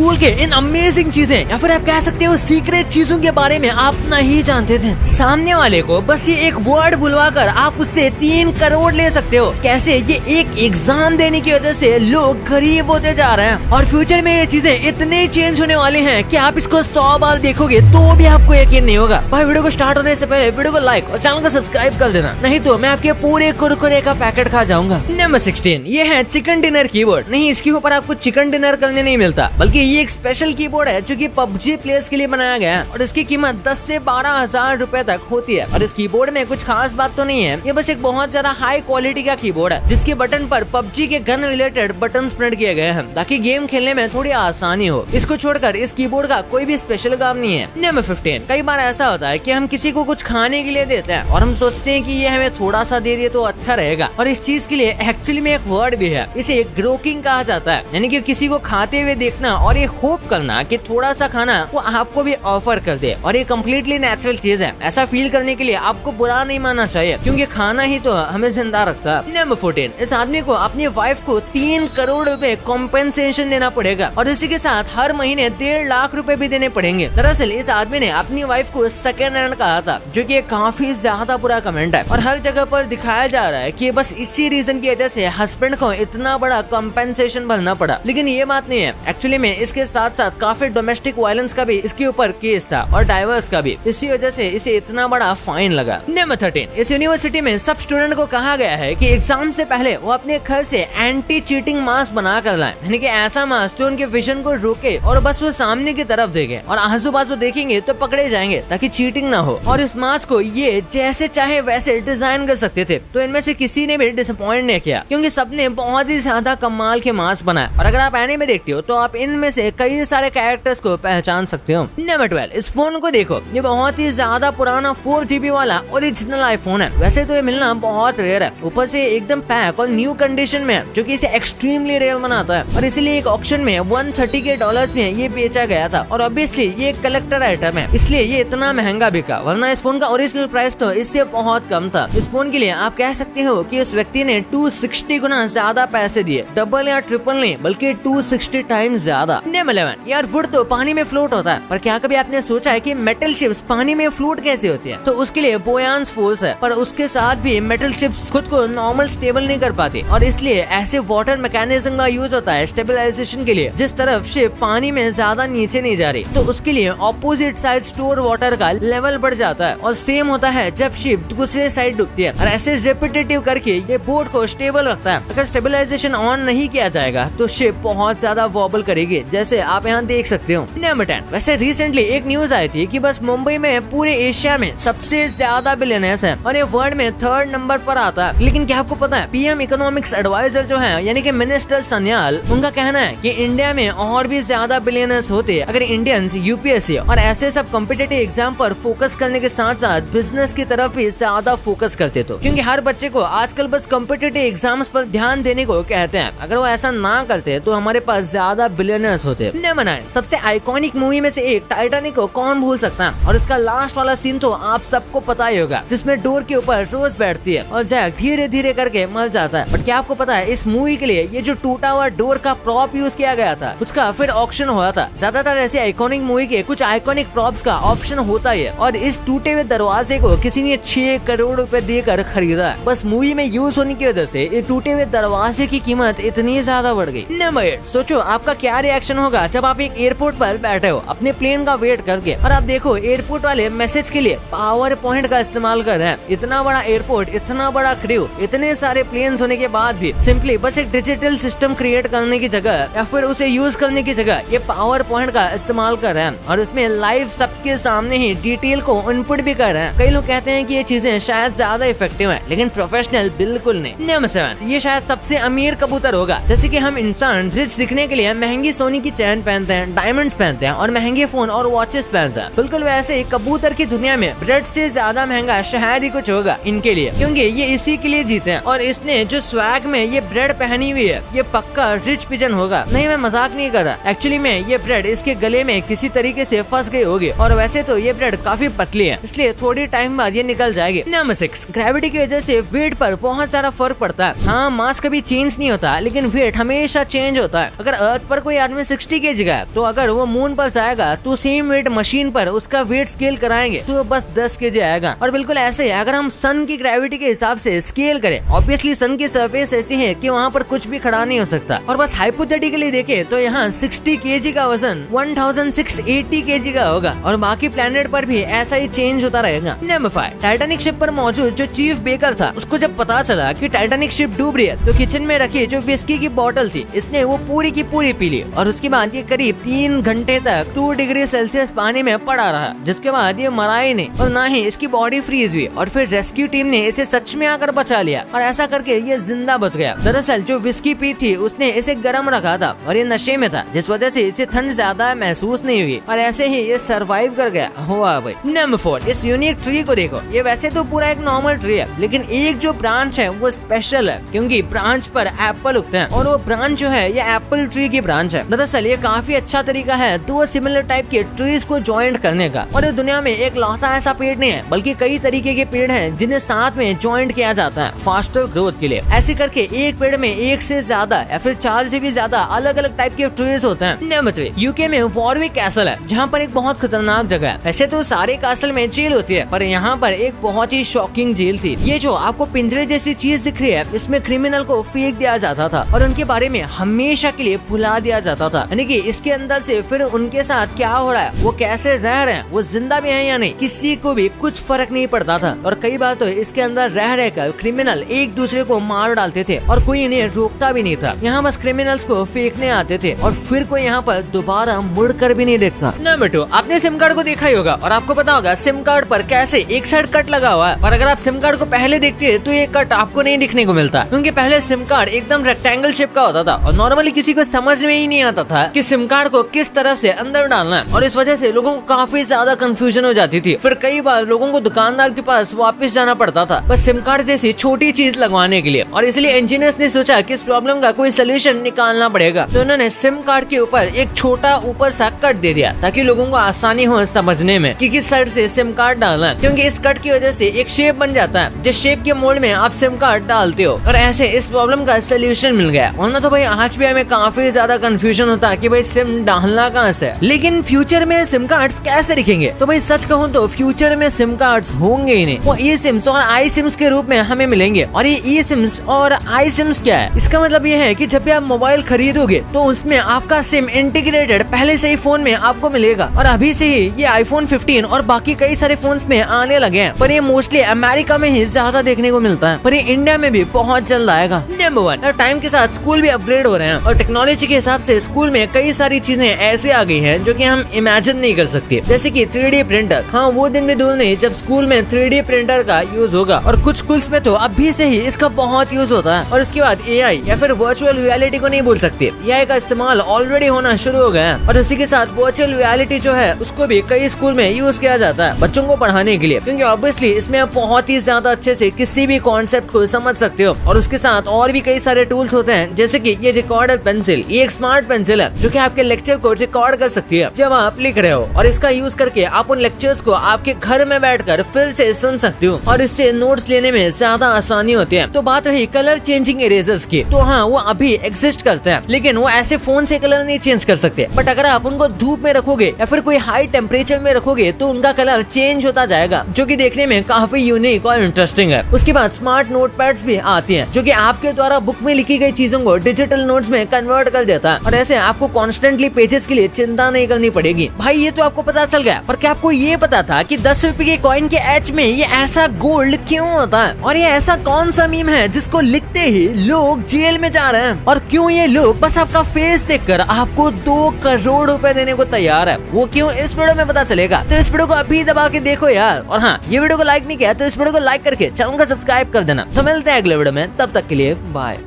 School के इन amazing चीजें या फिर आप कह सकते हो सीक्रेट चीजों के बारे में आप नहीं जानते थे। सामने वाले को बस ये एक वर्ड बुलवाकर आप उससे 3 करोड़ ले सकते हो। कैसे? ये एक एग्जाम देने की वजह से लोग गरीब होते जा रहे हैं और फ्यूचर में ये चीजें इतने चेंज होने वाली हैं कि आप इसको 100 बार देखोगे तो भी आपको यकीन नहीं होगा। भाई वीडियो को स्टार्ट होने से पहले वीडियो को लाइक और चैनल को सब्सक्राइब कर देना, नहीं तो मैं आपके पूरे कुरकुरे का पैकेट खा जाऊंगा। नंबर 16 ये है चिकन डिनर कीबोर्ड। नहीं, इसके ऊपर आपको चिकन डिनर करने नहीं मिलता, बल्कि ये एक स्पेशल कीबोर्ड है जो कि पबजी प्लेयर्स के लिए बनाया गया है और इसकी कीमत 10 से 12,000 रुपए तक होती है। और इस कीबोर्ड में कुछ खास बात तो नहीं है, ये बस एक बहुत ज्यादा हाई क्वालिटी का कीबोर्ड है जिसके बटन पर पबजी के गन रिलेटेड बटन प्रिंट किए गए हैं ताकि गेम खेलने में थोड़ी आसानी हो। इसको छोड़कर इस कीबोर्ड का कोई भी स्पेशल काम नहीं है। नंबर 15 कई बार ऐसा होता है कि हम किसी को कुछ खाने के लिए देते हैं और हम सोचते हैं कि ये हमें थोड़ा सा दे दिए तो अच्छा रहेगा, और इस चीज के लिए एक्चुअली में एक वर्ड भी है, इसे ग्रोकिंग कहा जाता है। यानी कि किसी को खाते हुए देखना और ये होप करना कि थोड़ा सा खाना वो आपको भी ऑफर कर दे, और ये कम्प्लीटली नेचुरल चीज है। ऐसा फील करने के लिए आपको बुरा नहीं मानना चाहिए क्योंकि खाना ही तो हमें जिंदा रखता है। नंबर 14 इस आदमी को अपनी वाइफ को 3 करोड़ रुपए कॉम्पेंसेशन देना पड़ेगा और इसी के साथ हर महीने 1.5 लाख रुपए भी देने पड़ेंगे। दरअसल इस आदमी ने अपनी वाइफ को सेकेंड हैंड कहा था, जो कि काफी ज्यादा बुरा कमेंट है और हर जगह पर दिखाया जा रहा है कि बस इसी रीजन की वजह से हस्बैंड को इतना बड़ा कॉम्पेंसेशन भरना पड़ा। लेकिन ये बात नहीं है, एक्चुअली में इसके साथ साथ काफी डोमेस्टिक वायलेंस का भी इसके ऊपर केस था और डाइवर्स का भी, इसी वजह से इसे इतना बड़ा फाइन लगा। नंबर 13 इस यूनिवर्सिटी में सब स्टूडेंट को कहा गया है कि एग्जाम से पहले वो अपने घर से एंटी चीटिंग मास्क बना कर लाएं, यानी कि ऐसा मास्क जो उनके विजन को रोके और बस वो सामने की तरफ देखें और आजू बाजू देखेंगे तो पकड़े जाएंगे ताकि चीटिंग ना हो। और इस मास्क को ये जैसे चाहे वैसे डिजाइन कर सकते थे, तो इनमें से किसी ने भी डिसअपॉइंट नहीं किया क्योंकि सबने बहुत ही ज्यादा कमाल के मास्क बनाए। और अगर आप एनीमे देखते हो तो आप इनमें से कई सारे कैरेक्टर्स को पहचान सकते हो। नंबर 12 इस फोन को देखो, ये बहुत ही ज्यादा पुराना 4GB वाला ओरिजिनल आईफोन है। वैसे तो ये मिलना बहुत रेयर है, ऊपर से एकदम पैक और न्यू कंडीशन में है, जो कि इसे एक्सट्रीमली रेयर बनाता है और इसीलिए एक ऑक्शन में $130 के में ये बेचा गया था। और ऑब्वियसली ये कलेक्टर आइटम है, इसलिए ये इतना महंगा बिका, वरना इस फोन का ओरिजिनल प्राइस तो इससे बहुत कम था। इस फोन के लिए आप कह सकते हो कि उस व्यक्ति ने 260 गुना ज्यादा पैसे दिए, डबल या ट्रिपल नहीं बल्कि 260 टाइम्स ज्यादा। नंबर 11 यार वुड तो पानी में फ्लोट होता है, पर क्या कभी आपने सोचा है कि मेटल चिप्स पानी में फ्लोट कैसे होती है? तो उसके लिए बोयांस फोर्स है, पर उसके साथ भी मेटल चिप्स खुद को नॉर्मल स्टेबल नहीं कर पाती और इसलिए ऐसे वाटर मैकेनिज्म का यूज होता है स्टेबलाइजेशन के लिए। जिस तरफ शिप पानी में ज्यादा नीचे नहीं जा रही तो उसके लिए ऑपोजिट साइड स्टोर वाटर का लेवल बढ़ जाता है, और सेम होता है जब शिप दूसरे साइड डूबती है। और ऐसे रिपीटेटिव करके ये बोट को स्टेबल रखता है। अगर स्टेबलाइजेशन ऑन नहीं किया जाएगा तो शिप बहुत ज्यादा वॉबल करेगी, जैसे आप यहाँ देख सकते हो। नंबर 10 वैसे रिसेंटली एक न्यूज आई थी कि बस मुंबई में पूरे एशिया में सबसे ज्यादा बिलियनर्स हैं और ये वर्ल्ड में 3rd नंबर पर आता है। लेकिन क्या आपको पता है पीएम इकोनॉमिक्स एडवाइजर जो है यानी कि मिनिस्टर सन्याल, उनका कहना है कि इंडिया में और भी ज्यादा बिलियनर्स होते अगर इंडियंस यूपीएससी और ऐसे सब कॉम्पिटिटिव एग्जाम पर फोकस करने के साथ साथ बिजनेस की तरफ भी ज्यादा फोकस करते तो, क्योंकि हर बच्चे को आजकल बस कॉम्पिटिटिव एग्जाम्स पर ध्यान देने को कहते हैं। अगर वो ऐसा ना करते तो हमारे पास ज्यादा बिलियनर्स होते। नंबर 9 सबसे आइकॉनिक मूवी में से एक टाइटैनिक को कौन भूल सकता है, और इसका लास्ट वाला सीन तो आप सबको पता ही होगा जिसमें डोर के ऊपर रोज बैठती है और जैक धीरे धीरे करके मर जाता है। बट क्या आपको पता है इस मूवी के लिए ये जो टूटा हुआ डोर का प्रॉप यूज किया गया था उसका फिर ऑक्शन हुआ था। ज्यादातर ऐसे आइकॉनिक मूवी के कुछ आइकॉनिक प्रॉप्स का ऑप्शन होता है और इस टूटे हुए दरवाजे को किसी ने 6 करोड़ रुपए देकर खरीदा है। बस मूवी में यूज होने की वजह से ये टूटे हुए दरवाजे की कीमत इतनी ज्यादा बढ़ गई। नंबर 8 सोचो आपका क्या रिएक्शन होगा जब आप एक एयरपोर्ट पर बैठे हो अपने प्लेन का वेट करके और आप देखो एयरपोर्ट वाले मैसेज के लिए पावर पॉइंट का इस्तेमाल कर रहे हैं। इतना बड़ा एयरपोर्ट, इतना बड़ा क्रू, इतने सारे प्लेन्स होने के बाद भी सिंपली बस एक डिजिटल सिस्टम क्रिएट करने की जगह या फिर उसे यूज करने की जगह ये पावर पॉइंट का इस्तेमाल कर रहे हैं और इसमें लाइव सबके सामने ही डिटेल को इनपुट भी कर रहे हैं। कई लोग कहते हैं कि ये चीजें शायद ज्यादा इफेक्टिव है, लेकिन प्रोफेशनल बिल्कुल नहीं। नंबर 7 ये शायद सबसे अमीर कबूतर होगा। जैसे कि हम इंसान रिच दिखने के लिए महंगी सोने की चैन पहनते हैं, डायमंड्स पहनते हैं और महंगे फोन और वॉचेस पहनते हैं, बिल्कुल वैसे ही कबूतर की दुनिया में ब्रेड से ज्यादा महंगा शहर ही कुछ होगा इनके लिए, क्योंकि ये इसी के लिए जीते हैं। और इसने जो स्वैग में ये ब्रेड पहनी हुई है ये पक्का रिच पिजन होगा। नहीं मैं मजाक नहीं कर रहा, एक्चुअली में ये ब्रेड इसके गले में किसी तरीके से फंस गई होगी और वैसे तो ये ब्रेड काफी पतली है इसलिए थोड़ी टाइम बाद ये निकल जाएगी। नंबर 6 ग्रेविटी की वजह से वेट पर बहुत सारा फर्क पड़ता है। हाँ मास कभी चेंज नहीं होता लेकिन वेट हमेशा चेंज होता है। अगर अर्थ पर कोई आदमी 60 kg का है, तो अगर वो मून पर जाएगा तो सेम वेट मशीन पर उसका वेट स्केल कराएंगे तो बस 10 kg आएगा। और बिल्कुल ऐसे ही अगर हम सन की ग्रेविटी के हिसाब से स्केल करें, ऑब्वियसली सन की सरफेस ऐसी है कि वहाँ पर कुछ भी खड़ा नहीं हो सकता। और बस हाइपोथेटिकली देखें तो यहाँ 60 kg का वजन 1680 kg का होगा और बाकी प्लेनेट पर भी ऐसा ही चेंज होता रहेगा। नंबर 5, टाइटैनिक शिप पर मौजूद जो चीफ बेकर था, उसको जब पता चला कि टाइटैनिक शिप डूब रही है तो किचन में रखी जो विस्की की बोतल थी इसने वो पूरी की पूरी पी ली और उसके बाद ये करीब 3 घंटे तक 2 डिग्री सेल्सियस पानी में पड़ा रहा, जिसके बाद ये मरा ही नहीं और ना ही इसकी बॉडी फ्रीज हुई। और फिर रेस्क्यू टीम ने इसे सच में आकर बचा लिया और ऐसा करके ये जिंदा बच गया। दरअसल जो विस्की पी थी उसने इसे गर्म रखा था और ये नशे में था, जिस वजह से इसे ठंड ज्यादा महसूस नहीं हुई और ऐसे ही ये सरवाइव कर गया। हुआ भाई। नंबर 4, इस यूनिक ट्री को देखो। ये वैसे तो पूरा एक नॉर्मल ट्री है, लेकिन एक जो ब्रांच है वो स्पेशल है क्योंकि ब्रांच पर एप्पल उगते हैं और वो ब्रांच जो है ये एप्पल ट्री की ब्रांच है। दरअसल ये काफी अच्छा तरीका है 2 सिमिलर टाइप के ट्रीज को ज्वाइंट करने का। और ये दुनिया में एक लौता ऐसा पेड़ नहीं है, बल्कि कई तरीके के पेड़ हैं जिन्हें साथ में ज्वाइंट किया जाता है फास्टर ग्रोथ के लिए। ऐसे करके एक पेड़ में 1 से ज्यादा या फिर 4 से भी ज्यादा अलग अलग टाइप के ट्रीज होते हैं। नंबर 3, यूके में वॉरविक कैसल है, जहाँ पर एक बहुत खतरनाक जगह है। वैसे तो सारे कैसल में जेल होती है, पर यहाँ पर एक बहुत ही शॉकिंग जेल थी। ये जो आपको पिंजरे जैसी चीज दिख रही है, इसमें क्रिमिनल को फेंक दिया जाता था और उनके बारे में हमेशा के लिए भुला दिया जाता था। यानी कि इसके अंदर से फिर उनके साथ क्या हो रहा है, वो कैसे रह रहे हैं, वो जिंदा भी है या नहीं, किसी को भी कुछ फर्क नहीं पड़ता था। और कई बार तो इसके अंदर रह रहकर क्रिमिनल एक दूसरे को मार डालते थे और कोई इन्हें रोकता भी नहीं था। यहाँ बस क्रिमिनल्स को फेंकने आते थे और फिर कोई यहाँ पर दोबारा मुड़कर भी नहीं देखता। नंबर 2, आपने सिम कार्ड को देखा ही होगा और आपको पता होगा सिम कार्ड पर कैसे एक साइड कट लगा हुआ है। और अगर आप सिम कार्ड को पहले देखते हैं तो ये कट आपको नहीं दिखने को मिलता, क्योंकि पहले सिम कार्ड एकदम रेक्टेंगल शेप का होता था और नॉर्मली किसी को समझ में ही नहीं आता था कि सिम कार्ड को किस तरफ से अंदर डालना है और इस वजह से लोगों को काफी ज्यादा कंफ्यूजन हो जाती थी। फिर कई बार लोगों को दुकानदार के पास वापस जाना पड़ता था बस सिम कार्ड जैसी छोटी चीज लगवाने के लिए। और इसलिए इंजीनियर्स ने सोचा कि इस प्रॉब्लम का कोई सोल्यूशन निकालना पड़ेगा, तो उन्होंने सिम कार्ड के ऊपर एक छोटा ऊपर सा कट दे दिया ताकि लोगों को आसानी हो समझने में कि किस साइड से सिम कार्ड डालना है, क्योंकि इस कट की वजह से एक शेप बन जाता है जिस शेप के मोड में आप सिम कार्ड डालते हो। और ऐसे इस प्रॉब्लम का सोल्यूशन मिल गया। वरना तो भाई आज भी हमें काफी ज्यादा कंफ्यूजन होता कि भाई सिम डालना कहाँ से। लेकिन फ्यूचर में सिम कार्ड्स कैसे दिखेंगे, तो भाई सच कहूँ तो फ्यूचर में सिम कार्ड्स होंगे ही नहीं, वो ई सिम्स और आई सिम्स के रूप में हमें मिलेंगे। और ये ई सिम्स और आई सिम्स क्या है, इसका मतलब ये है कि जब भी आप मोबाइल खरीदोगे तो उसमें आपका सिम इंटीग्रेटेड पहले से ही फोन में आपको मिलेगा। और अभी से ही ये आईफोन 15 और बाकी कई सारे फोन्स में आने लगे हैं, पर ये मोस्टली अमेरिका में ही ज्यादा देखने को मिलता है, पर ये इंडिया में भी बहुत जल्द आएगा। नंबर 1, टाइम के साथ स्कूल भी अपग्रेड हो रहे हैं और टेक्नोलॉजी के हिसाब से स्कूल में कई सारी चीजें ऐसे आ गई हैं जो कि हम इमेजिन नहीं कर सकते, जैसे कि 3D प्रिंटर। हाँ, वो दिन भी दूर नहीं जब स्कूल में 3D प्रिंटर का यूज होगा और कुछ स्कूल्स में तो अभी से ही इसका बहुत यूज होता है। और उसके बाद AI या फिर वर्चुअल रियलिटी को नहीं भूल सकते, AI का इस्तेमाल ऑलरेडी होना शुरू हो गया है और उसी के साथ वर्चुअल रियलिटी जो है उसको भी कई स्कूल में यूज किया जाता है बच्चों को पढ़ाने के लिए, क्योंकि ऑब्वियसली इसमें आप बहुत ही ज्यादा अच्छे से किसी भी कॉन्सेप्ट को समझ सकते हो। और उसके साथ और भी कई सारे टूल्स होते हैं, जैसे कि ये रिकॉर्डर पेंसिल, ये एक स्मार्ट पेंसिल है जो कि आपके लेक्चर को रिकॉर्ड कर सकती है जब आप लिख रहे हो, और इसका यूज करके आप उन लेक्चर्स को आपके घर में बैठकर फिर से सुन सकते हो और इससे नोट्स लेने में ज्यादा आसानी होती है। तो बात रही कलर चेंजिंग इरेजर्स की, तो हाँ वो अभी एग्जिस्ट करते हैं, लेकिन वो ऐसे फोन से कलर नहीं चेंज कर सकते। बट अगर आप उनको धूप में रखोगे या फिर कोई हाई टेम्परेचर में रखोगे तो उनका कलर चेंज होता जाएगा, जो कि देखने में काफी यूनिक और इंटरेस्टिंग है। उसके बाद स्मार्ट नोटपैड्स भी आती हैं, जो कि आपके द्वारा बुक में लिखी गई चीजों को डिजिटल नोट्स में कन्वर्ट कर देता है और ऐसे आपको कॉन्स्टेंटली पेजेस के लिए चिंता नहीं करनी पड़ेगी। भाई ये तो आपको पता चल गया, पर क्या आपको ये पता था कि 10 रुपए के कॉइन के एज में ये ऐसा गोल्ड क्यों होता है, और ये ऐसा कौन सा मीम है जिसको लिखते ही लोग जेल में जा रहे हैं, और क्यों ये लोग बस आपका फेस देखकर आपको 2 करोड़ रुपए देने को तैयार है, वो क्यों, इस वीडियो में पता चलेगा। तो इस वीडियो को अभी दबा के देखो यार। और हाँ, ये वीडियो को लाइक नहीं किया तो इस वीडियो को लाइक करके चैनल को सब्सक्राइब कर देना। तो मिलते हैं अगले वीडियो में, तब तक के लिए बाय।